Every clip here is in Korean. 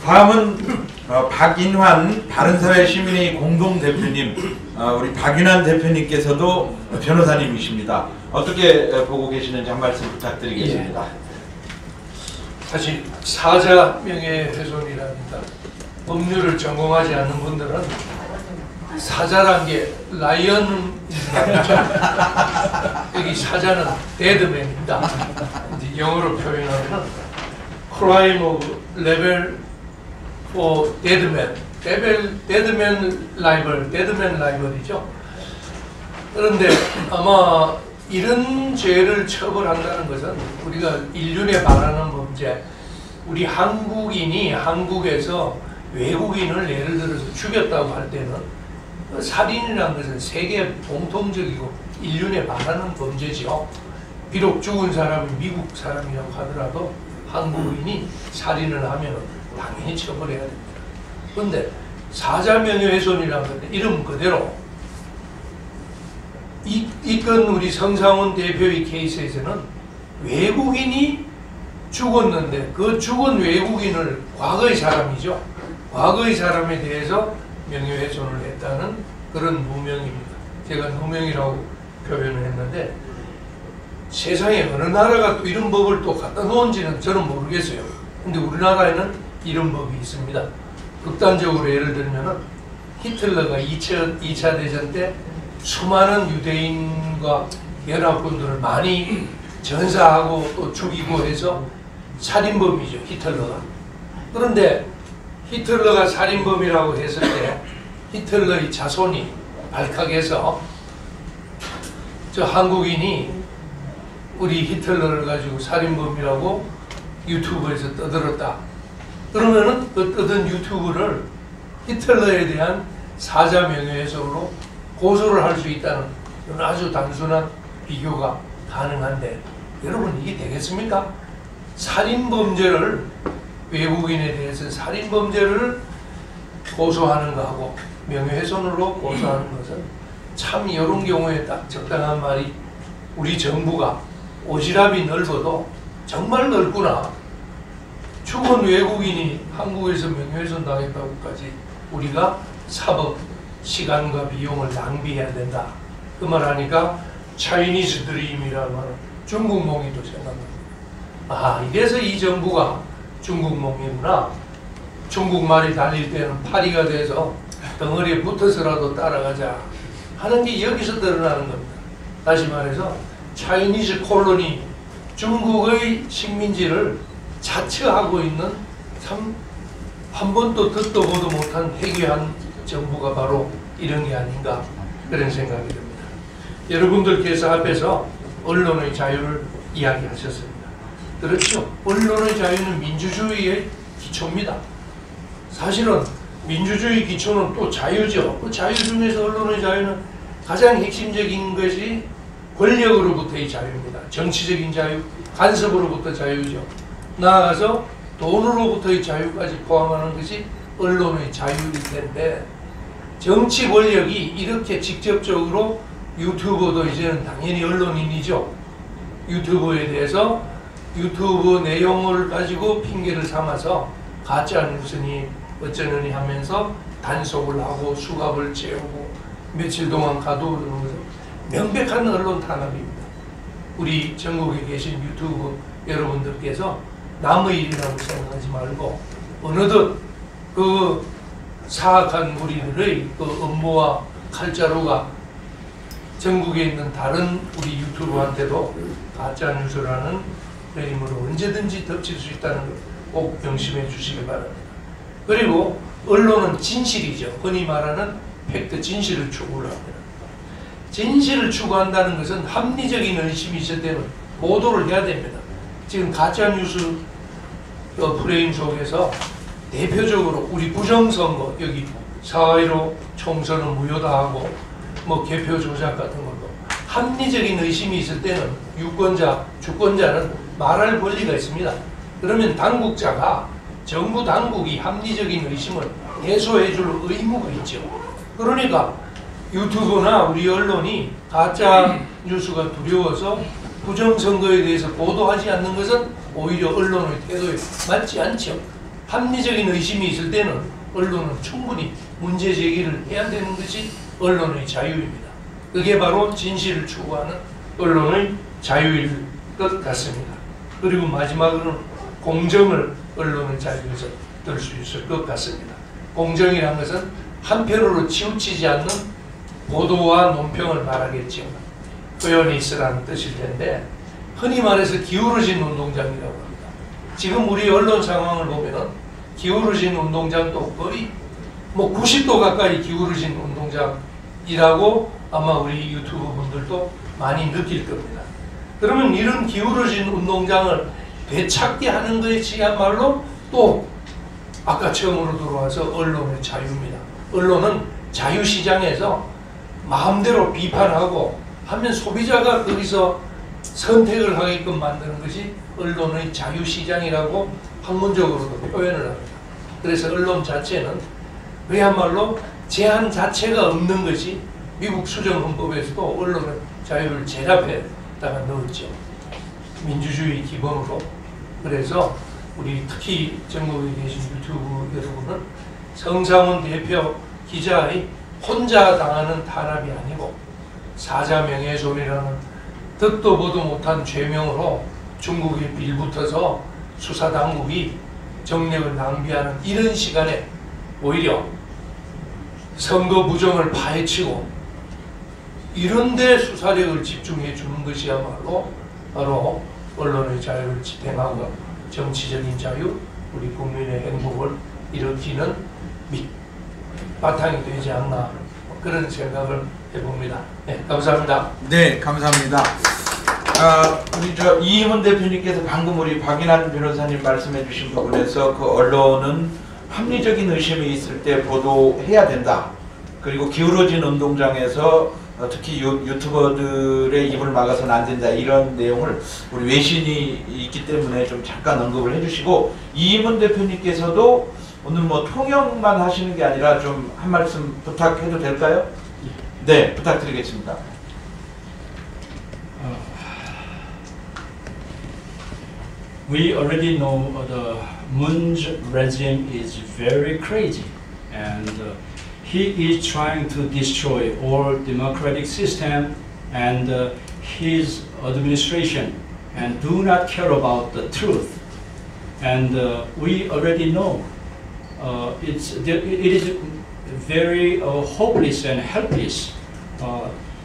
다음은 박인환 바른사회 시민의 공동대표님, 우리 박인환 대표님께서도 변호사님이십니다. 어떻게 보고 계시는지 한 말씀 부탁드리겠습니다. 예. 사실 사자 명예훼손이랍니다. 법률을 전공하지 않는 분들은 사자란 게 라이언 여기 사자는 데드맨입니다. 영어로 표현하면 crime of level for deadman, deadman liabili이죠. 그런데 아마 이런 죄를 처벌한다는 것은 우리가 인륜에 반하는 범죄, 우리 한국인이 한국에서 외국인을 예를 들어서 죽였다고 할 때는 살인이라는 것은 세계 공통적이고 인륜에 반하는 범죄죠. 비록 죽은 사람이 미국 사람이라고 하더라도 한국인이 살인을 하면 당연히 처벌해야 됩니다. 그런데 사자명예훼손이라는 건데 이름 그대로 이건 우리 성상훈 대표의 케이스에서는 외국인이 죽었는데 그 죽은 외국인을 과거의 사람이죠. 과거의 사람에 대해서 명예훼손을 했다는 그런 누명입니다. 제가 누명이라고 표현을 했는데 세상에 어느 나라가 또 이런 법을 또 갖다 놓은지는 저는 모르겠어요. 근데 우리나라에는 이런 법이 있습니다. 극단적으로 예를 들면 히틀러가 2차 대전 때 수많은 유대인과 연합군들을 많이 전사하고 또 죽이고 해서 살인범이죠, 히틀러가. 그런데 히틀러가 살인범이라고 했을 때 히틀러의 자손이 발칵해서 저 한국인이 우리 히틀러를 가지고 살인범이라고 유튜브에서 떠들었다. 그러면은 그 떠든 유튜브를 히틀러에 대한 사자 명예훼손으로 고소를 할 수 있다는 아주 단순한 비교가 가능한데 여러분 이게 되겠습니까? 살인범죄를 외국인에 대해서 살인범죄를 고소하는 거하고 명예훼손으로 고소하는 것은 참 이런 경우에 딱 적당한 말이 우리 정부가 오지랖이 넓어도 정말 넓구나. 죽은 외국인이 한국에서 명예훼손 당했다고까지 우리가 사법 시간과 비용을 낭비해야 된다. 그 말 하니까 차이니즈 드림이라는 말은 중국몽이 또 생각납니다. 아, 이래서 이 정부가 중국몽이구나. 중국말이 달릴 때는 파리가 돼서 덩어리에 붙어서라도 따라가자 하는 게 여기서 드러나는 겁니다. 다시 말해서 차이니즈 콜로니, 중국의 식민지를 자처하고 있는 참 한 번도 듣도 보도 못한 해괴한 정부가 바로 이런 게 아닌가 그런 생각이 듭니다. 여러분들께서 앞에서 언론의 자유를 이야기하셨습니다. 그렇죠. 언론의 자유는 민주주의의 기초입니다. 사실은 민주주의 기초는 또 자유죠. 그 자유 중에서 언론의 자유는 가장 핵심적인 것이 권력으로부터의 자유입니다. 정치적인 자유, 간섭으로부터 자유죠. 나아가서 돈으로부터의 자유까지 포함하는 것이 언론의 자유일 텐데 정치 권력이 이렇게 직접적으로 유튜버도 이제는 당연히 언론인이죠. 유튜브에 대해서 유튜브 내용을 가지고 핑계를 삼아서 가짜 뉴스니 어쩌느니 하면서 단속을 하고 수갑을 채우고 며칠 동안 가두는 것은 명백한 언론 탄압입니다. 우리 전국에 계신 유튜브 여러분들께서 남의 일이라고 생각하지 말고 어느덧 그 사악한 우리들의 그 음모와 칼자루가 전국에 있는 다른 우리 유튜브한테도 가짜뉴스라는 그림으로 언제든지 덮칠 수 있다는 걸 꼭 명심해 주시기 바랍니다. 그리고 언론은 진실이죠. 흔히 말하는 팩트, 진실을 추구를 합니다. 진실을 추구한다는 것은 합리적인 의심이 있을 때는 보도를 해야 됩니다. 지금 가짜뉴스 프레임 속에서 대표적으로 우리 부정선거, 여기 4.15 총선은 무효다 하고 뭐 개표 조작 같은 것도 합리적인 의심이 있을 때는 유권자, 주권자는 말할 권리가 있습니다. 그러면 당국자가 정부 당국이 합리적인 의심을 해소해 줄 의무가 있죠. 그러니까 유튜브나 우리 언론이 가짜 뉴스가 두려워서 부정선거에 대해서 보도하지 않는 것은 오히려 언론의 태도에 맞지 않죠. 합리적인 의심이 있을 때는 언론은 충분히 문제 제기를 해야 되는 것이 언론의 자유입니다. 그게 바로 진실을 추구하는 언론의 자유일 것 같습니다. 그리고 마지막으로는 공정을 언론의 자유에서 들 수 있을 것 같습니다. 공정이라는 것은 한편으로 치우치지 않는 보도와 논평을 말하겠지요. 페어니스라는 뜻일 텐데 흔히 말해서 기울어진 운동장이라고 합니다. 지금 우리 언론 상황을 보면은 기울어진 운동장도 거의 90도 가까이 기울어진 운동장이라고 아마 우리 유튜브 분들도 많이 느낄 겁니다. 그러면 이런 기울어진 운동장을 되찾게 하는 것이야말로 또 아까 처음으로 들어와서 언론의 자유입니다. 언론은 자유시장에서 마음대로 비판하고 하면 소비자가 거기서 선택을 하게끔 만드는 것이 언론의 자유시장이라고 학문적으로도 표현을 합니다. 그래서 언론 자체는 그야말로 제한 자체가 없는 것이 미국 수정헌법에서도 언론의 자유를 제압에다가 넣었죠. 민주주의 기본으로. 그래서 우리 특히 전국에 계신 유튜브 여러분은 성상훈 대표 기자의 혼자 당하는 탄압이 아니고 사자명예훼손이라는 듣도 보도 못한 죄명으로 중국에 빌붙어서 수사당국이 정력을 낭비하는 이런 시간에 오히려 선거 부정을 파헤치고 이런데 수사력을 집중해 주는 것이야말로 바로 언론의 자유를 지탱하고 정치적인 자유, 우리 국민의 행복을 일으키는 바탕이 되지 않나 그런 생각을 해봅니다. 네, 감사합니다. 네, 감사합니다. 우리 이임훈 대표님께서 방금 우리 박인환 변호사님 말씀해주신 부분에서 그 언론은 합리적인 의심이 있을 때 보도해야 된다. 그리고 기울어진 운동장에서 특히 유튜버들의 입을 막아서는 안 된다. 이런 내용을 우리 외신이 있기 때문에 좀 잠깐 언급을 해주시고 이임훈 대표님께서도 오늘 뭐 통역만 하시는 게 아니라 좀 한 말씀 부탁해도 될까요? 네, 부탁드리겠습니다. We already know the Moon's regime is very crazy, and he is trying to destroy all democratic system and his administration, and do not care about the truth. And we already know it is very hopeless and helpless,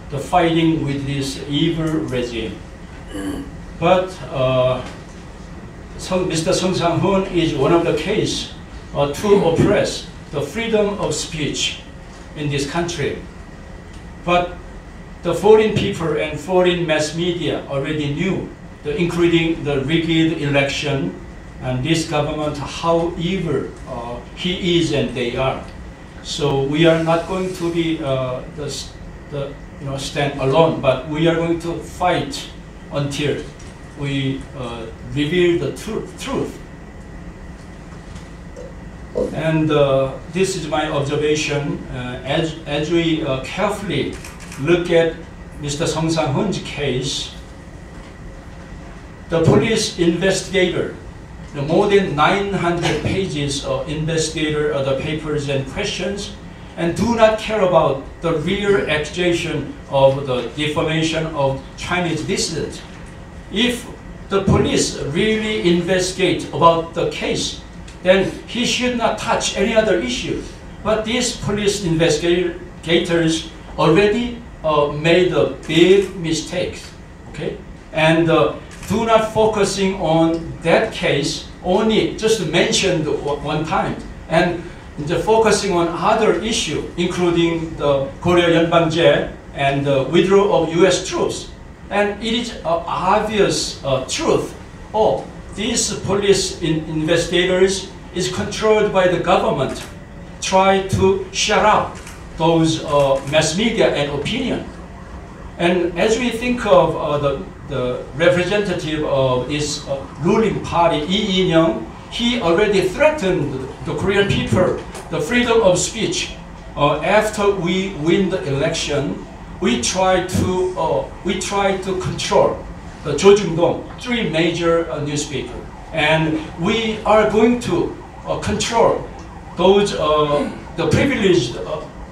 the fighting with this evil regime. But Mr. Song Sang-hun is one of the cases to oppress the freedom of speech in this country. But the foreign people and foreign mass media already knew, including the rigged election and this government, how evil he is and they are. So we are not going to be stand alone, but we are going to fight until we reveal the truth. And this is my observation as we carefully look at Mr. Song Sang-hun's case. The police investigator, the more than 900 pages of investigator of the papers and questions, and do not care about the real accusation of the defamation of Chinese dissident. If the police really investigate about the case, then he should not touch any other issue. But these police investigators already made a big mistake, okay? And do not focusing on that case, only just mentioned one time, and focusing on other issue, including the Korea Yeonbangjae and the withdrawal of U.S. troops. And it is obvious truth. Oh, these police investigators is controlled by the government. Try to shut up those mass media and opinion. And as we think of the representative of this ruling party, Lee In-young, he already threatened the Korean people, the freedom of speech. After we win the election, we try to control the Jo Jung-dong, 3 major newspapers, and we are going to control those the privileged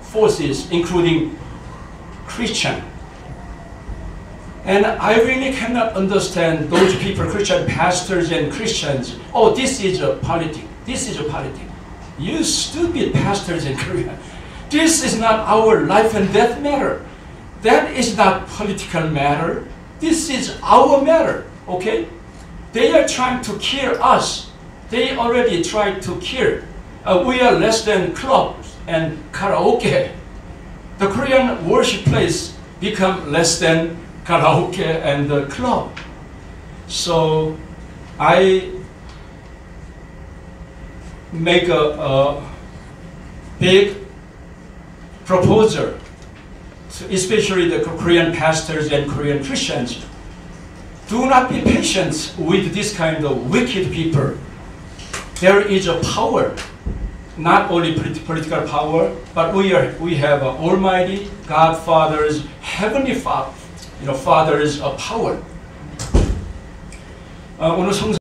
forces, including Christian. And I really cannot understand those people, Christian pastors and Christians. Oh, this is a politics. This is a politics. You stupid pastors and Christians. This is not our life and death matter. That is not political matter. This is our matter, okay? They are trying to kill us. They already tried to kill. We are less than clubs and karaoke. The Korean worship place become less than karaoke and the club. So I make a big proposal, especially the Korean pastors and Korean Christians. Do not be patient with this kind of wicked people. There is a power, not only political power, but we have Almighty God, Father's Heavenly Father, Father's power. 오늘 성서